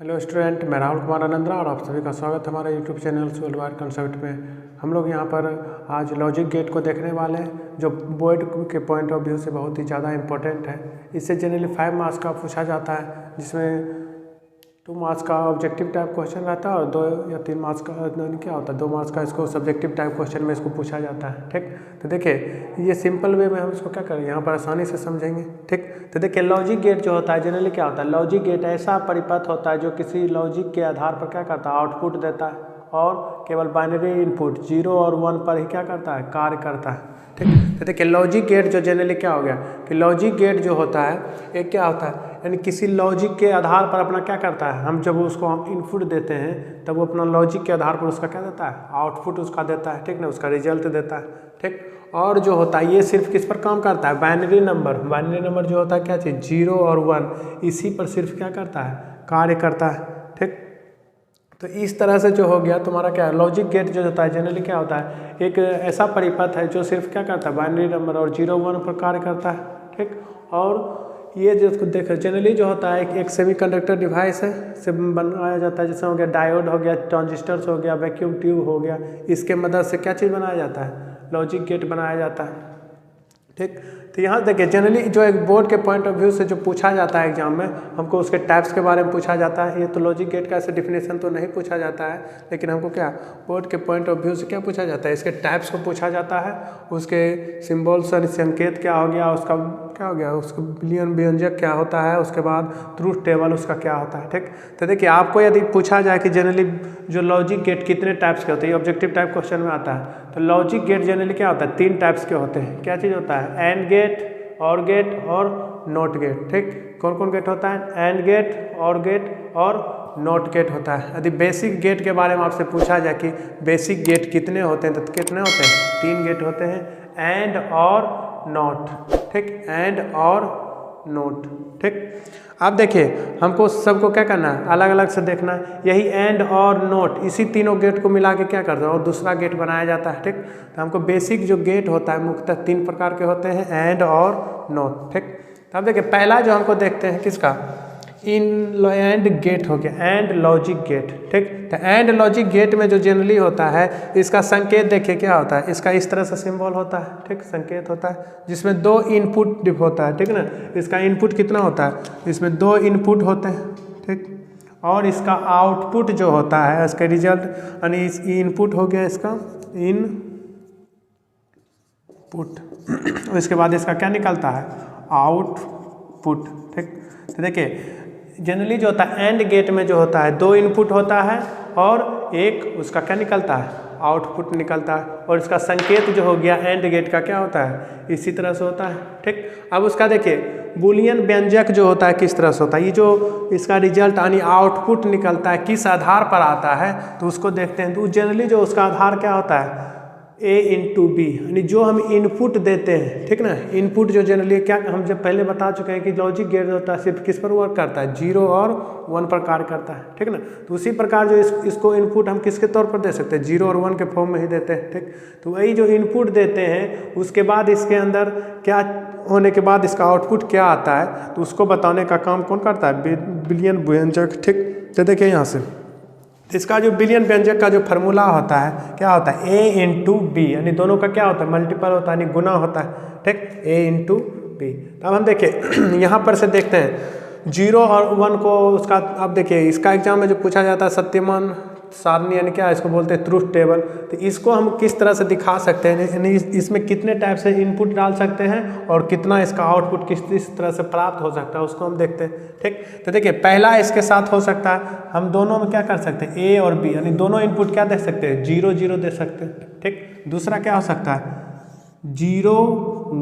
Hello student, मैं राहुल कुमार आनंदरा और आप सभी का स्वागत है हमारे YouTube channel soul wire concept में। हम लोग यहाँ पर आज लॉजिक गेट को देखने वाले हैं, जो बोर्ड के पॉइंट ऑफ व्यू से बहुत ही ज़्यादा इंपॉर्टेंट है। इससे जनरली 5 मार्क्स का पूछा जाता है, जिसमें 2 मार्क्स का ऑब्जेक्टिव टाइप क्वेश्चन रहता है और 2 या 3 मार्क्स का क्या होता है 2 मार्क्स का इसको सब्जेक्टिव टाइप क्वेश्चन में इसको पूछा जाता है। ठीक, तो देखिए ये सिंपल वे में हम इसको क्या करें, यहाँ पर आसानी से समझेंगे। ठीक, तो देखिए लॉजिक गेट जो होता है जनरली क्या होता है, लॉजिक गेट ऐसा परिपथ होता है जो किसी लॉजिक के आधार पर क्या करता है, आउटपुट देता है और केवल बाइनरी इनपुट 0 और 1 पर ही क्या करता है, कार्य करता है। ठीक, तो देखिए लॉजिक गेट जो जनरली क्या हो गया कि लॉजिक गेट जो होता है एक क्या होता है, यानी किसी लॉजिक के आधार पर अपना क्या करता है, हम जब उसको हम इनपुट देते हैं तब वो अपना लॉजिक के आधार पर उसका क्या देता है, आउटपुट उसका देता है। ठीक ना, उसका रिजल्ट देता है। ठीक, और जो होता है ये सिर्फ किस पर काम करता है, बाइनरी नंबर जो होता है क्या चीज़, 0 और 1, इसी पर सिर्फ क्या करता है, कार्य करता है। ठीक, तो इस तरह से जो हो गया तुम्हारा क्या है, लॉजिक गेट जो होता है जनरली क्या होता है, एक ऐसा परिपथ है जो सिर्फ क्या करता है, बाइनरी नंबर और 0 1 पर कार्य करता है। ठीक, और ये जो देखो जनरली जो होता है एक सेमीकंडक्टर डिवाइस है से बनाया जाता है, जैसे हो गया डायोड हो गया, ट्रांजिस्टर्स हो गया, वैक्यूम ट्यूब हो गया, इसके मदद से क्या चीज़ बनाया जाता है, लॉजिक गेट बनाया जाता है। ठीक, तो यहाँ देखिए जनरली जो एक बोर्ड के पॉइंट ऑफ व्यू से जो पूछा जाता है एग्जाम में, हमको उसके टाइप्स के बारे में पूछा जाता है। ये तो लॉजिक गेट का ऐसे डिफिनेशन तो नहीं पूछा जाता है, लेकिन हमको क्या बोर्ड के पॉइंट ऑफ व्यू से क्या पूछा जाता है, इसके टाइप्स को पूछा जाता है, उसके सिम्बॉल्स और संकेत क्या हो गया, उसका क्या हो गया, उसका बिलियन व्यंजक क्या होता है, उसके बाद ट्रूथ टेबल उसका क्या होता है। ठीक, तो देखिए आपको यदि पूछा जाए कि जनरली जो लॉजिक गेट कितने टाइप्स के होते हैं, ये ऑब्जेक्टिव टाइप क्वेश्चन में आता है, तो लॉजिक गेट जनरली क्या होता है, 3 टाइप्स के होते हैं। क्या चीज़ होता है, एंड गेट, और गेट और नॉट गेट। ठीक, कौन कौन गेट होता है, एंड गेट, और गेट और नॉट गेट होता है। यदि बेसिक गेट के बारे में आपसे पूछा जाए कि बेसिक गेट कितने होते हैं, तो कितने होते हैं, 3 गेट होते हैं, एंड और नॉट। ठीक, एंड और नोट। ठीक, अब देखिए हमको सबको क्या करना है, अलग अलग से देखना है। यही एंड और नोट, इसी तीनों गेट को मिला के क्या करते हैं और दूसरा गेट बनाया जाता है। ठीक, तो हमको बेसिक जो गेट होता है मुख्यतः 3 प्रकार के होते हैं, एंड और नोट। ठीक, तो अब देखिए पहला जो हमको देखते हैं किसका, इन एंड गेट हो गया, एंड लॉजिक गेट। ठीक, तो एंड लॉजिक गेट में जो जनरली होता है, इसका संकेत देखिए क्या होता है, इसका इस तरह से सिंबल होता है। ठीक, संकेत होता है जिसमें 2 इनपुट होता है। ठीक ना, इसका इनपुट कितना होता है, इसमें 2 इनपुट होते हैं। ठीक, और इसका आउटपुट जो होता है, इसका रिजल्ट यानी इनपुट हो गया इसका इनपुट इसके बाद इसका क्या निकलता है, आउटपुट। ठीक, तो देखिए जनरली जो होता है एंड गेट में जो होता है 2 इनपुट होता है और एक उसका क्या निकलता है, आउटपुट निकलता है, और इसका संकेत जो हो गया एंड गेट का क्या होता है, इसी तरह से होता है। ठीक, अब उसका देखिए बूलियन व्यंजक जो होता है किस तरह से होता है, ये जो इसका रिजल्ट यानी आउटपुट निकलता है किस आधार पर आता है, तो उसको देखते हैं। तो जनरली जो उसका आधार क्या होता है, A/B, यानी जो हम इनपुट देते हैं। ठीक ना, इनपुट जो जनरली क्या हम जब पहले बता चुके हैं कि लॉजिक गेट होता है सिर्फ किस पर वर्क करता है, 0 और 1 पर कार्य करता है। ठीक ना, तो उसी प्रकार जो इसको इनपुट हम किसके तौर पर दे सकते हैं, 0 और 1 के फॉर्म में ही देते हैं। ठीक, तो वही जो इनपुट देते हैं उसके बाद इसके अंदर क्या होने के बाद इसका आउटपुट क्या आता है, तो उसको बताने का काम कौन करता है, बिलियन व्यंजक। ठीक, तो देखिए यहाँ से इसका जो बिलियन व्यंजक का जो फार्मूला होता है क्या होता है, A/B, यानी दोनों का क्या होता है, मल्टीपल होता है, यानी गुना होता है। ठीक, A/B। अब हम देखिए यहाँ पर से देखते हैं 0 और 1 को उसका, अब देखिए इसका एग्जाम में जो पूछा जाता है सत्यमान सारणी, यानी क्या इसको बोलते हैं, ट्रूथ टेबल। तो इसको हम किस तरह से दिखा सकते हैं, यानी इसमें कितने टाइप से इनपुट डाल सकते हैं और कितना इसका आउटपुट किस तरह से प्राप्त हो सकता है, उसको हम देखते हैं। ठीक, तो देखिए पहला इसके साथ हो सकता है, हम दोनों में क्या कर सकते हैं, A और B, यानी दोनों इनपुट क्या दे सकते हैं, 0 0 दे सकते हैं। ठीक, दूसरा क्या हो सकता है, 0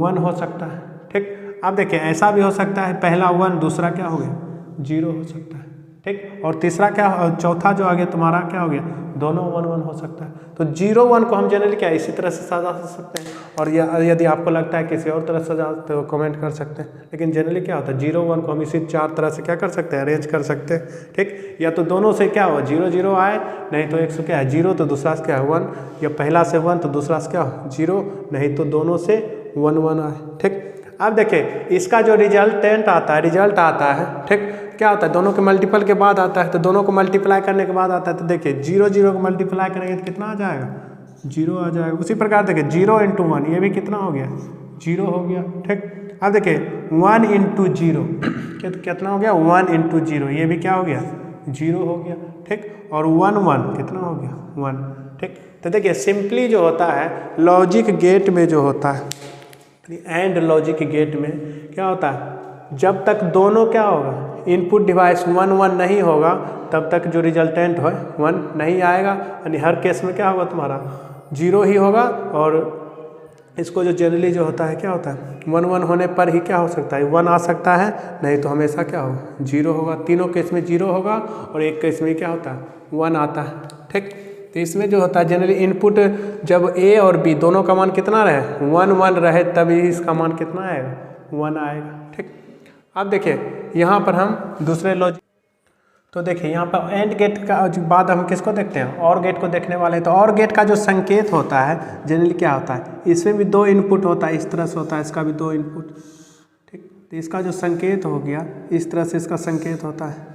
1 हो सकता है। ठीक, अब देखिए ऐसा भी हो सकता है, पहला 1 दूसरा क्या हो गया, 0 हो सकता है। ठीक, और तीसरा क्या, चौथा जो आ गया तुम्हारा क्या हो गया, दोनों 1 1 हो सकता है। तो 0 1 को हम जनरली क्या इसी तरह से सजा सकते हैं, और यदि आपको लगता है किसी और तरह से सजा तो कमेंट कर सकते हैं। लेकिन जनरली क्या होता है, 0 1 को हम इसी 4 तरह से क्या कर सकते हैं, अरेंज कर सकते हैं। ठीक, या तो दोनों से क्या हो, 0 0 आए, नहीं तो एक से क्या है 0 तो दूसरा से क्या है 1, या पहला से 1 तो दूसरा से क्या हो 0, नहीं तो दोनों से 1 1 आए। ठीक, अब देखिए इसका जो रिजल्टेंट आता है, ठीक, क्या होता है दोनों के मल्टीपल के बाद आता है, तो दोनों को मल्टीप्लाई करने के बाद आता है। तो देखिए 0 0 को मल्टीप्लाई करेंगे तो कितना आ जाएगा 0 आ जाएगा। उसी प्रकार देखिए 0 × 1 ये भी कितना हो गया 0 हो गया। ठीक, अब देखिए 1 × 0 कितना हो गया 1 × 0 ये भी क्या हो गया 0 हो गया। ठीक, और 1 1 कितना हो गया 1। ठीक, तो देखिए सिंपली जो होता है लॉजिक गेट में जो होता है एंड लॉजिक गेट में क्या होता है जब तक दोनों क्या होगा इनपुट डिवाइस 1 1 नहीं होगा तब तक जो रिजल्टेंट है 1 नहीं आएगा, यानी हर केस में क्या होगा तुम्हारा 0 ही होगा। और इसको जो जनरली जो होता है क्या होता है 1 1 होने पर ही क्या हो सकता है 1 आ सकता है, नहीं तो हमेशा क्या होगा 0 होगा। तीनों केस में 0 होगा और एक केस में क्या होता है 1 आता है। ठीक, तो इसमें जो होता है जनरली इनपुट जब A और B दोनों का मान कितना रहे 1 1 रहे तभी इसका मान कितना आएगा 1 आएगा। ठीक, अब देखिए यहाँ पर हम दूसरे लॉजिक, तो देखिए यहाँ पर एंड गेट का बाद हम किसको देखते हैं और गेट को देखने वाले हैं। तो और गेट का जो संकेत होता है जनरली क्या होता है इसमें भी 2 इनपुट होता है, इस तरह से होता है, इसका भी 2 इनपुट। ठीक, तो इसका जो संकेत हो गया इस तरह से इसका संकेत होता है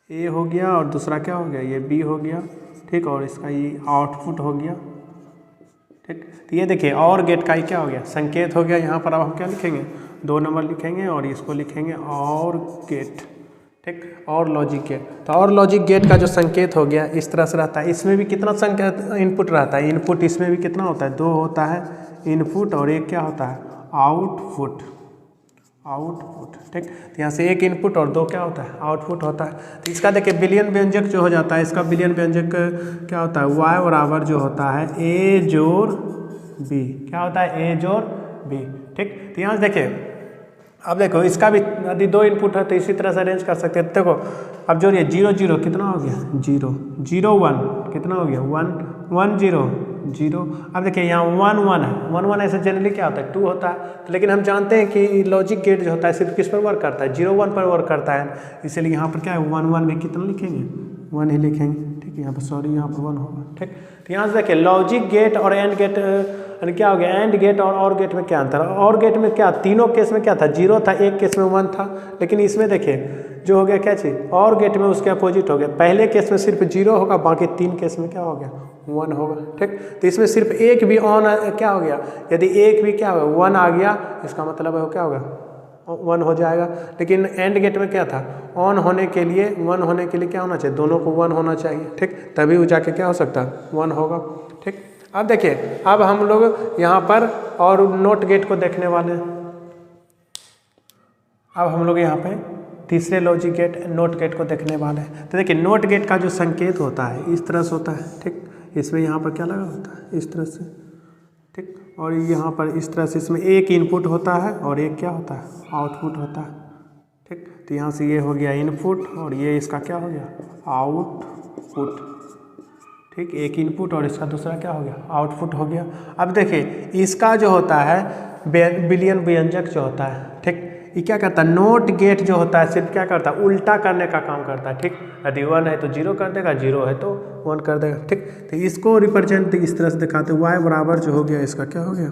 A हो गया और दूसरा क्या हो गया ये B हो गया। ठीक, और इसका ये आउटपुट हो गया। ठीक, तो ये देखिए और गेट का ही क्या हो गया संकेत हो गया। यहाँ पर अब हम क्या लिखेंगे 2 नंबर लिखेंगे और इसको लिखेंगे और गेट। ठीक, और लॉजिक गेट, तो और लॉजिक गेट का जो संकेत हो गया इस तरह से रहता है। इसमें भी कितना संकेत इनपुट रहता है इनपुट इसमें भी कितना होता है 2 होता है इनपुट और एक क्या होता है आउटपुट। ठीक, तो यहाँ से एक इनपुट और 2 क्या होता है आउटपुट होता है। तो इसका देखिए बिलियन व्यंजक जो हो जाता है इसका बिलियन व्यंजक क्या होता है y बराबर जो होता है a जोड़ b, क्या होता है a जोड़ b। ठीक, तो यहाँ से देखिए अब देखो इसका भी यदि 2 इनपुट है तो इसी तरह से अरेंज कर सकते हैं। देखो अब जोड़िए 0 0 कितना हो गया 0 0 1 कितना हो गया 1 1 0 0। अब देखिए यहाँ 1 1 है 1 1 ऐसे जनरली क्या होता है 2 होता है, तो लेकिन हम जानते हैं कि लॉजिक गेट जो होता है सिर्फ किस पर वर्क करता है 0 1 पर वर्क करता है, इसीलिए यहाँ पर क्या है 1 1 में कितना लिखेंगे 1 ही लिखेंगे। ठीक है, यहाँ पर सॉरी यहाँ पर 1 होगा। ठीक, तो यहाँ से देखिए लॉजिक गेट और एंड गेट यानी क्या हो गया एंड गेट और गेट में क्या अंतर है। और गेट में क्या तीनों केस में क्या था 0 था, एक केस में 1 था, लेकिन इसमें देखिए जो हो गया क्या चीज़ और गेट में उसके अपोजिट हो गया। पहले केस में सिर्फ 0 होगा, बाकी 3 केस में क्या हो गया 1 होगा। ठीक, तो इसमें सिर्फ एक भी ऑन क्या हो गया, यदि एक भी क्या होगा 1 आ गया इसका मतलब है वो क्या होगा 1 हो जाएगा। लेकिन एंड गेट में क्या था ऑन होने के लिए 1 होने के लिए क्या होना चाहिए दोनों को 1 होना चाहिए। ठीक, तभी वो जाके क्या हो सकता है 1 होगा। ठीक, अब देखिए अब हम लोग यहाँ पर और नोट गेट को देखने वाले हैं। अब हम लोग यहाँ पे तीसरे लॉजिक गेट नोट गेट को देखने वाले हैं। तो देखिए नोट गेट का जो संकेत होता है इस तरह से होता है। ठीक, इसमें यहाँ पर क्या लगा होता है इस तरह से। ठीक, और यहाँ पर इस तरह से इसमें एक इनपुट होता है और एक क्या होता है आउटपुट होता है। ठीक, तो यहाँ से ये हो गया इनपुट और ये इसका क्या हो गया आउटपुट। ठीक, एक इनपुट और इसका दूसरा क्या हो गया आउटपुट हो गया। अब देखिए इसका जो होता है बिलियन व्यंजक जो होता है ठीक ये क्या करता है नोट गेट जो होता है सिर्फ क्या करता है उल्टा करने का काम करता है। ठीक, यदि 1 है तो 0 कर देगा, 0 है तो 1 कर देगा। ठीक, तो इसको रिप्रेजेंट इस तरह से दिखाते y बराबर जो हो गया इसका क्या हो गया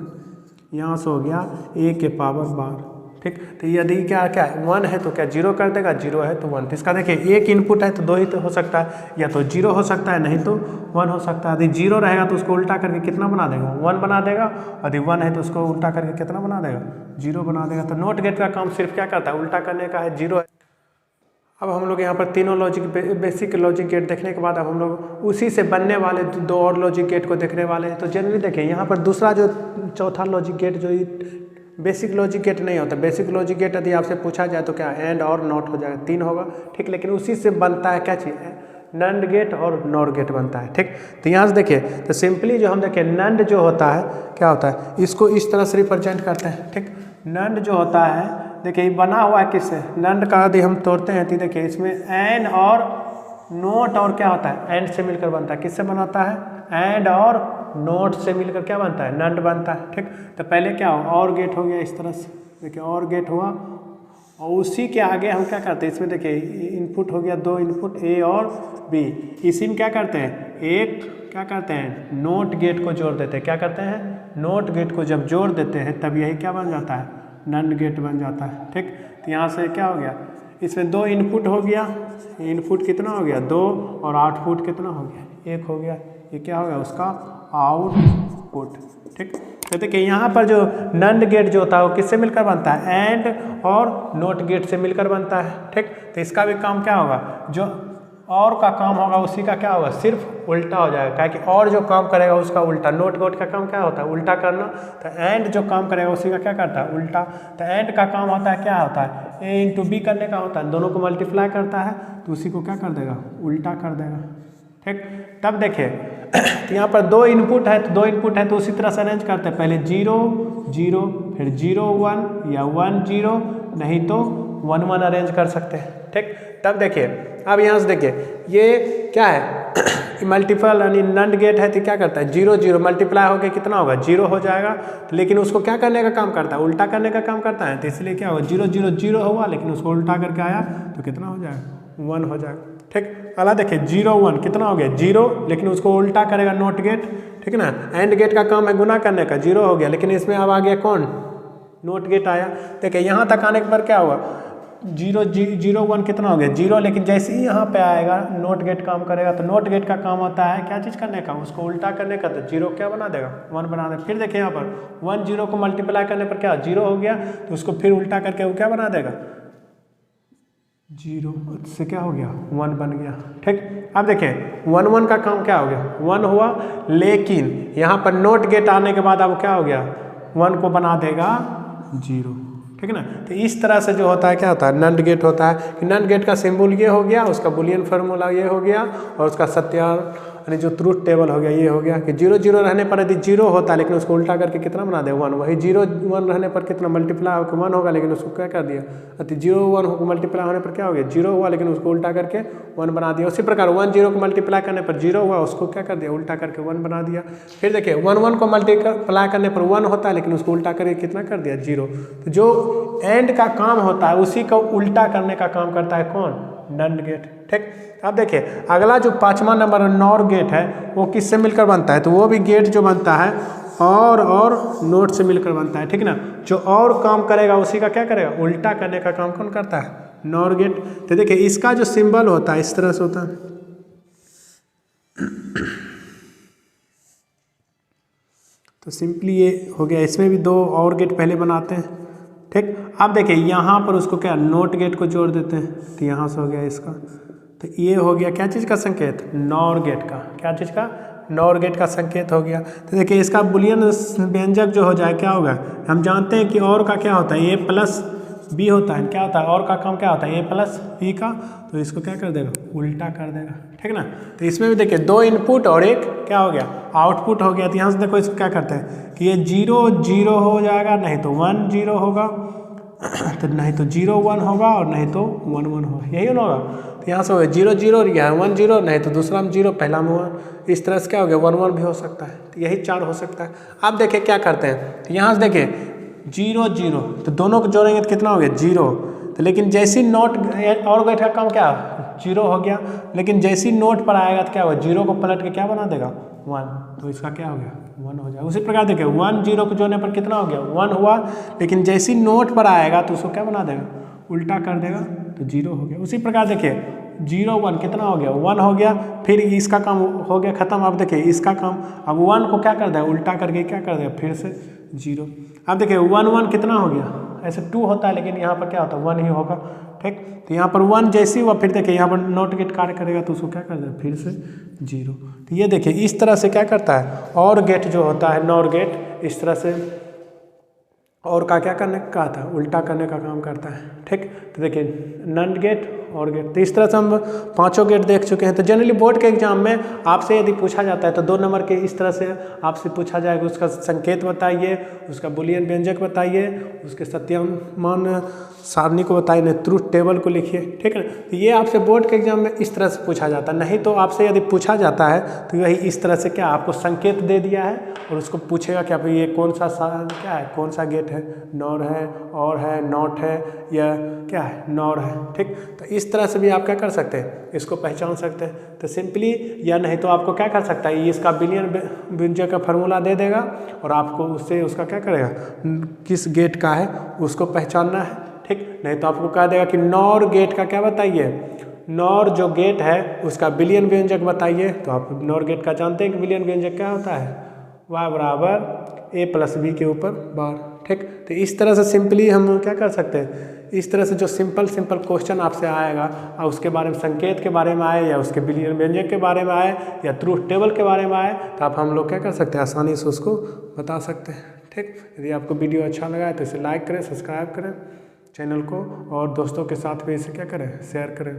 यहाँ से हो गया a के पावर 12। ठीक, तो यदि क्या क्या 1 है तो क्या 0 कर देगा, 0 है तो 1। तो इसका देखिए एक इनपुट है तो 2 ही तो हो सकता है, या तो 0 हो सकता है नहीं तो 1 हो सकता है। यदि 0 रहेगा तो उसको उल्टा करके कितना बना देगा 1 बना देगा, यदि 1 है तो उसको उल्टा करके कितना बना देगा 0 बना देगा। तो नोट गेट का काम सिर्फ क्या करता है उल्टा करने का है, 0 है। अब हम लोग यहाँ पर तीनों लॉजिक बेसिक लॉजिक गेट देखने के बाद अब हम लोग उसी से बनने वाले 2 और लॉजिक गेट को देखने वाले हैं। तो जनरली देखिए यहाँ पर दूसरा जो चौथा लॉजिक गेट जो बेसिक लॉजिक गेट नहीं होता। बेसिक लॉजिक गेट यदि आपसे पूछा जाए तो क्या एंड और नॉट हो जाएगा, 3 होगा। ठीक, लेकिन उसी से बनता है क्या चीज़ नंड गेट और नॉर गेट बनता है। ठीक, तो यहाँ से देखिए तो सिंपली जो हम देखें नंड जो होता है क्या होता है इसको इस तरह से रिप्रेजेंट करते हैं। ठीक, नंड जो होता है देखिए बना हुआ है किससे नंड का यदि हम तोड़ते हैं तो देखिए इसमें एंड और नोट और क्या होता है एंड से मिलकर बनता है। किससे बनाता है एंड और नोट से मिलकर क्या बनता है नंड बनता है। ठीक, तो पहले क्या हो और गेट हो गया इस तरह से देखिए और गेट हुआ और उसी के आगे हम क्या करते हैं इसमें देखिए इनपुट हो गया 2 इनपुट ए और बी। इसी में क्या करते हैं एक क्या करते हैं नोट गेट को जोड़ देते हैं। क्या करते हैं नोट गेट को जब जोड़ देते हैं तब यही क्या बन जाता है नंड गेट बन जाता है। ठीक, तो यहाँ से क्या हो गया इसमें 2 इनपुट हो गया, इनपुट कितना हो गया 2 और आउटपुट कितना हो गया 1 हो गया। ये क्या हो गया उसका आउटपुट। ठीक, तो देखिए यहाँ पर जो नंड गेट जो होता है वो किससे मिलकर बनता है, एंड और नोट गेट से मिलकर बनता है। ठीक, तो इसका भी काम क्या होगा, जो और का काम होगा उसी का क्या होगा सिर्फ उल्टा हो जाएगा, क्या कि और जो काम करेगा उसका उल्टा। नोट गेट का काम क्या होता है उल्टा करना, तो एंड जो काम करेगा उसी का क्या करता है उल्टा। तो एंड का काम होता है क्या होता है ए इंटू बी करने का होता है, दोनों को मल्टीप्लाई करता है तो उसी को क्या कर देगा उल्टा कर देगा। ठीक, तब देखिए तो यहाँ पर 2 इनपुट है, तो 2 इनपुट है तो उसी तरह से अरेंज करते हैं, पहले 0 0 फिर 0 1 या 1 0 नहीं तो 1 1 अरेंज कर सकते हैं। ठीक, तब देखिए अब यहाँ से देखिए ये क्या है मल्टीपल यानी नंड गेट है तो क्या करता है 0 0 मल्टीप्लाई होकर कितना होगा 0 हो जाएगा, लेकिन उसको क्या करने का काम करता है उल्टा करने का काम करता है, तो इसलिए क्या होगा 0 0 0 हुआ, लेकिन उसको उल्टा करके आया तो कितना हो जाएगा 1 हो जाएगा। ठीक, अगला देखिए 0 1 कितना हो गया 0, लेकिन उसको उल्टा करेगा नोट गेट। ठीक ना, एंड गेट का काम है गुना करने का, 0 हो गया, लेकिन इसमें अब आ गया कौन नोट गेट आया। देखिए यहाँ तक आने पर क्या हुआ 0 0 1 कितना हो गया 0, लेकिन जैसे ही यहाँ पे आएगा नोट गेट काम करेगा, तो नोट गेट का काम होता है क्या चीज़ करने का उसको उल्टा करने का, तो 0 क्या बना देगा 1 बना देगा। फिर देखिए यहाँ पर 1 0 को मल्टीप्लाई करने पर क्या 0 हो गया, तो उसको फिर उल्टा करके वो क्या बना देगा 0 से क्या हो गया 1 बन गया। ठीक, अब देखिए 1 1 का काम क्या हो गया 1 हुआ, लेकिन यहाँ पर नोट गेट आने के बाद अब क्या हो गया 1 को बना देगा 0। ठीक है ना, तो इस तरह से जो होता है क्या होता है नंड गेट होता है कि नंड गेट का सिंबल ये हो गया, उसका बुलियन फार्मूला ये हो गया, और उसका सत्यार यानी जो ट्रूथ टेबल हो गया ये हो गया कि 0 0 रहने पर यदि 0 होता है लेकिन उसको उल्टा करके कितना बना दे 1, वही 0 1 रहने पर कितना मल्टीप्लाई होकर 1 होगा, लेकिन उसको क्या कर दिया अति 0 1 होकर मल्टीप्लाई होने पर क्या हो गया 0 हुआ, लेकिन उसको उल्टा करके 1 बना दिया। उसी प्रकार 1 0 को मल्टीप्लाई करने पर 0 हुआ, उसको क्या कर दिया उल्टा करके 1 बना दिया। फिर देखिए 1 1 को मल्टीप्लाई करने पर 1 होता है, लेकिन उसको उल्टा करके कितना कर दिया 0। तो जो एंड का काम होता है उसी को उल्टा करने का काम करता है कौन नंड गेट। ठीक, अब देखिए अगला जो 5वां नंबर नॉर गेट है वो किससे मिलकर बनता है, तो वो भी गेट जो बनता है और नोट से मिलकर बनता है। ठीक ना, जो और काम करेगा उसी का क्या करेगा उल्टा करने का काम कौन करता है नॉर गेट। तो देखिए इसका जो सिंबल होता है इस तरह से होता है, तो सिंपली ये हो गया। इसमें भी 2 और गेट पहले बनाते हैं। ठीक, अब देखिए यहाँ पर उसको क्या नोट गेट को जोड़ देते हैं, तो यहाँ से हो गया इसका, तो ये हो गया क्या चीज़ का संकेत नॉर गेट का, क्या चीज़ का नॉर गेट का संकेत हो गया। तो देखिए इसका बुलियन व्यंजक जो हो जाए क्या होगा, हम जानते हैं कि और का क्या होता है ए प्लस बी होता है, क्या होता है और का काम क्या होता है ए प्लस बी का, तो इसको क्या कर देगा उल्टा कर देगा। ठीक ना, तो इसमें भी देखिए 2 इनपुट और एक क्या हो गया आउटपुट हो गया। तो यहाँ से देखो इसको क्या करते हैं कि ये 0 0 हो जाएगा, नहीं तो 1 0 होगा, तो नहीं तो 0 1 होगा, और नहीं तो 1 1 होगा, यही ना होगा। तो यहाँ से हो गया 0 0 या 1 0, नहीं तो दूसरा में 0 पहला में 1, इस तरह से क्या हो गया 1 1 भी हो सकता है, तो यही 4 हो सकता है। अब देखिए क्या करते हैं, तो यहाँ से देखिए 0 0, तो दोनों को जोड़ेंगे तो कितना हो गया 0, तो लेकिन जैसी नोट और गेट का काम क्या 0 हो गया, लेकिन जैसी नोट पर आएगा तो क्या होगा 0 को पलट के क्या बना देगा 1, तो इसका क्या हो गया 1 हो जाएगा। उसी प्रकार देखिए 1 0 को जोड़ने पर कितना हो गया 1 हुआ, लेकिन जैसी नोट पर आएगा तो उसको क्या बना देगा उल्टा कर देगा, तो 0 हो गया। उसी प्रकार देखिए 0 1 कितना हो गया 1 हो गया, फिर इसका काम हो गया खत्म। अब देखिए इसका काम अब 1 को क्या कर देगा उल्टा करके क्या कर देगा फिर से 0। अब देखिए 1 1 कितना हो गया, ऐसे 2 होता है, लेकिन यहाँ पर क्या होता है 1 ही होगा। ठीक, तो यहाँ पर 1 जैसे हुआ, फिर देखिए यहाँ पर नोट गेट कार्य करेगा तो उसको क्या कर देगा फिर से 0। तो ये देखिए इस तरह से क्या करता है और गेट जो होता है नॉर गेट, इस तरह से और का क्या करने का था उल्टा करने का काम करता है। ठीक, तो देखिए नंड गेट और गेट, तो इस तरह से हम 5 गेट देख चुके हैं। तो जनरली बोर्ड के एग्जाम में आपसे यदि पूछा जाता है तो 2 नंबर के इस तरह से आपसे पूछा जाएगा, उसका संकेत बताइए, उसका बुलियन व्यंजक बताइए, उसके सत्यामान सारणी को बताइए, नहीं ट्रूथ टेबल को लिखिए। ठीक है, तो ये आपसे बोर्ड के एग्जाम में इस तरह से पूछा जाता है। नहीं तो आपसे यदि पूछा जाता है तो वही इस तरह से क्या आपको संकेत दे दिया है और उसको पूछेगा कि आप ये कौन सा क्या है कौन सा गेट है, नॉर है, और है, नॉट है, या क्या है नॉर है। ठीक, तो इस तरह से भी आप क्या कर सकते हैं इसको पहचान सकते हैं। तो सिंपली, या नहीं तो आपको क्या कर सकता है इसका बुलियन व्यंजक का फार्मूला दे देगा और आपको उससे उसका क्या करेगा किस गेट का है उसको पहचानना है, ठीक। नहीं तो आपको कह देगा कि नॉर गेट का क्या बताइए, नॉर जो गेट है उसका बिलियन व्यंजक बताइए। तो आप नॉर गेट का जानते हैं कि बिलियन व्यंजक क्या होता है, y बराबर a प्लस बी के ऊपर बार, ठीक। तो इस तरह से सिंपली हम क्या कर सकते हैं, इस तरह से जो सिंपल क्वेश्चन आपसे आएगा और उसके बारे में संकेत के बारे में आए या उसके बिलियन व्यंजक के बारे में आए या ट्रूथ टेबल के बारे में आए तो आप हम लोग क्या कर सकते हैं, आसानी से उसको बता सकते हैं, ठीक। यदि आपको वीडियो अच्छा लगा है तो इसे लाइक करें, सब्सक्राइब करें चैनल को और दोस्तों के साथ भी इसे क्या करें, शेयर करें।